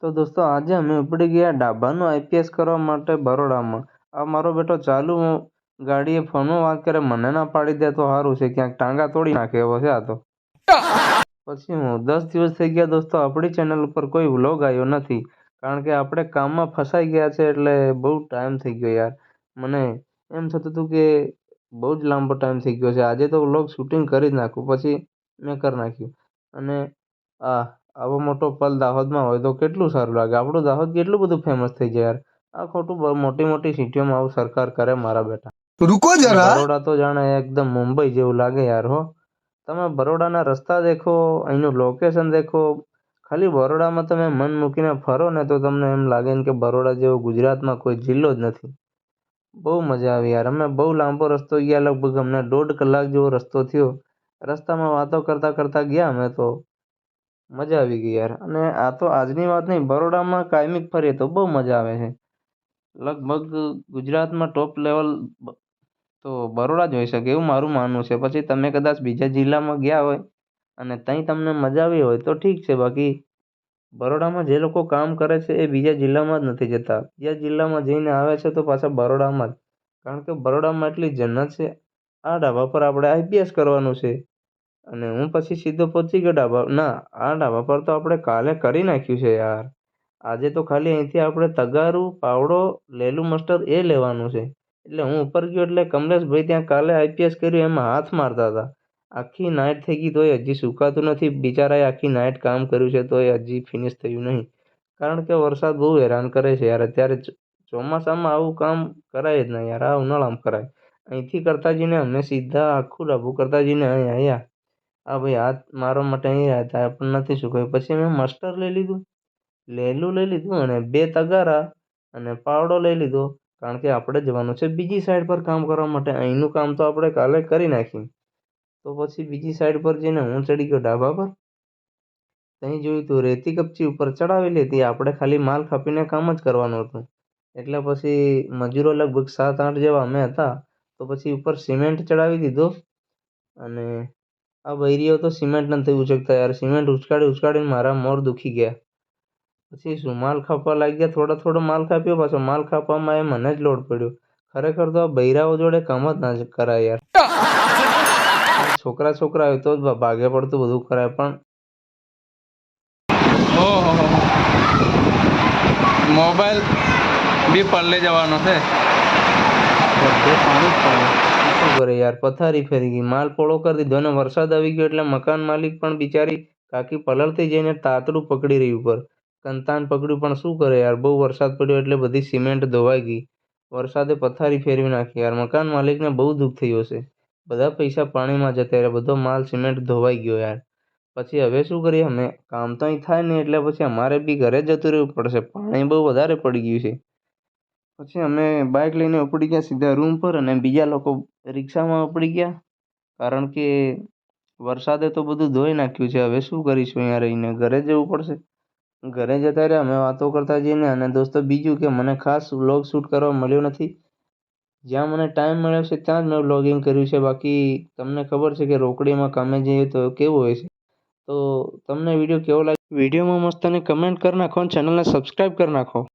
તો દોસ્તો આજે અમે ઉપડી ગયા ડાબાનું આઈપીએસ કરવા માટે બરોડામાં. આ મારો બેટો ચાલુ ગાડીએ ફોનમાં વાત કરે, મને ના પાડી દે તો સારું છે, ક્યાંક ટાંગા તોડી નાખે એવો છે આ તો. પછી હું 10 દિવસ થઈ ગયા દોસ્તો, આપણી ચેનલ ઉપર કોઈ વ્લોગ આવ્યો નથી, કારણ કે આપણે કામમાં ફસાઈ ગયા છે. એટલે બહુ ટાઈમ થઈ ગયો યાર. મને એમ થતું હતું કે બહુ જ લાંબો ટાઈમ થઈ ગયો છે, આજે તો વ્લોગ શૂટિંગ કરી જ નાખું. પછી મેં કરી નાખ્યું. અને આવો મોટો પલ દાહોદમાં હોય તો કેટલું સારું લાગે. આપણું દાહોદ કેટલું બધું ફેમસ થઈ જાય યાર. આ ખોટું મોટી મોટી સિટીઓમાં આવું સરકાર કરે મારા બેટા. रुको जरा। બરોડા તો જાણે એકદમ મુંબઈ જેવું લાગે યાર હો. તમે બરોડાના રસ્તા દેખો, અહીંનું લોકેશન દેખો. ખાલી બરોડામાં તમે મન મૂકીને ફરો ને તો તમને એમ લાગે ને કે બરોડા જેવો ગુજરાતમાં કોઈ જિલ્લો જ નથી. બહુ મજા આવી યાર. અમે બહુ લાંબો રસ્તો ગયા, લગભગ અમને 1.5 કલાક જેવો રસ્તો થયો. રસ્તામાં વાતો કરતા કરતા ગયા અમે તો. મજા આવી ગઈ યાર. અને આ તો આજની વાત નહીં, બરોડામાં કાયમિક ફરીએ તો બહુ મજા આવે છે. લગભગ ગુજરાતમાં ટોપ લેવલ તો બરોડા જ હોઈ શકે એવું મારું માનવું છે. પછી તમે કદાચ બીજા જિલ્લામાં ગયા હોય અને ત્યાં તમને મજા આવી હોય તો ઠીક છે. બાકી બરોડામાં જે લોકો કામ કરે છે એ બીજા જિલ્લામાં જ નથી જતા. બીજા જિલ્લામાં જઈને આવે છે તો પાછા બરોડામાં જ, કારણ કે બરોડામાં એટલી જન્નત છે. આ ઢાબા પર આપણે આઈપીએસ કરવાનું છે. અને હું પછી સીધો પહોંચી ગયો ઢાબા. ના, આ ઢાબા પર તો આપણે કાલે કરી નાખ્યું છે યાર. આજે તો ખાલી અહીંથી આપણે તગારું, પાવડો, લેલું મસ્ટર્ડ એ લેવાનું છે. એટલે હું ઉપર ગયો એટલે કમલેશભાઈ ત્યાં કાલે આઈપીએસ કર્યું એમાં હાથ મારતા હતા. આખી નાઇટ થઈ ગઈ તોય હજી સુકાતું નથી. બિચારાએ આખી નાઇટ કામ કર્યું છે તોય હજી ફિનિશ થયું નહીં, કારણ કે વરસાદ બહુ હેરાન કરે છે યાર. અત્યારે ચોમાસામાં આવું કામ કરાય જ નહીં યાર, આ ઉનાળામાં કરાય. અહીંથી કરતા જઈને અમે સીધા આખું ડાબુ કરતા જઈને અહીં આવ્યા. આ ભાઈ હાથ મારવા માટે અહીં હતા પણ નથી સુકાયું. પછી મેં મસ્ટર્ડ લઈ લીધું, લેલું લઈ લીધું અને 2 તગારા અને પાવડો લઈ લીધો, કારણ કે આપણે જવાનું છે બીજી સાઈડ પર કામ કરવા માટે. અહીંનું કામ તો આપણે કાલે કરી નાખ્યું. તો પછી બીજી સાઈડ પર જઈને હું ચડી ગયો ઢાબા પર. ત્યાં જોયું તો રેતી કપચી ઉપર ચડાવેલી હતી, આપણે ખાલી માલ કાપીને કામ જ કરવાનું હતું. એટલે પછી મજૂરો લગભગ 7-8 જેવા અમે હતા. તો પછી ઉપર સિમેન્ટ ચડાવી દીધો. અને આ બૈરીઓ તો સિમેન્ટ નથી ઉચકતા યાર. સિમેન્ટ ઉચકાડીને મારા મોર દુખી ગયા. પછી શું માલ કાપવા લાગ્યા. થોડો માલ કાપ્યો. પાછો માલ કાપવામાં એ મને જ લોડ પડ્યો. ખરેખર તો આ બૈરાઓ જોડે કામ જ ના કરાય યાર. છોકરા હોય તો જ ભાગે પડતું બધું કરાય. પણ ઓહો, મોબાઈલ બી પલ્લે જવાનો છે. બધે પાણી જ પાણી. શું કરે યાર, પથારી ફેરી ગઈ, માલ પોળો કરી દીધો. અને વરસાદ આવી ગયો એટલે મકાન માલિક પણ બિચારી કાકી પલળતી જઈને તાતડું પકડી રહી ઉપર. કંતાન પકડ્યું પણ શું કરે યાર, બહુ વરસાદ પડ્યો એટલે બધી સિમેન્ટ ધોવાઈ ગઈ. વરસાદે પથારી ફેરવી નાખી યાર. મકાન માલિકને બહુ દુઃખ થયું હશે. બધા પૈસા પાણીમાં જતા રહ્યા, બધો માલ સિમેન્ટ ધોવાઈ ગયો યાર. પછી હવે શું કરીએ અમે, કામ તો અહીં થાય નહીં એટલે પછી અમારે બી ઘરે જતું રહેવું પડશે. પાણી બહુ વધારે પડી ગયું છે. પછી અમે બાઇક લઈને ઉપડી ગયા સીધા રૂમ પર, અને બીજા લોકો રિક્ષામાં ઉપડી ગયા, કારણ કે વરસાદે તો બધું ધોઈ નાખ્યું છે. હવે શું કરીશું, અહીંયા રહીને ઘરે જવું પડશે. ઘરે જતા રહ્યા અમે વાતો કરતા જઈને. અને દોસ્તો બીજું કે મને ખાસ વ્લોગ શૂટ કરવા મળ્યો નથી. જ્યાં મને ટાઈમ મળ્યો છે ત્યાં જ મેં વ્લોગિંગ કર્યું છે. બાકી તમને ખબર છે કે રોકડીમાં કામે જઈએ તો કેવું હોય છે. તો તમને વિડીયો કેવો લાગે, વિડીયોમાં મસ્ત અને કમેન્ટ કરી નાખો અને ચેનલને સબસ્ક્રાઈબ કરી નાખો.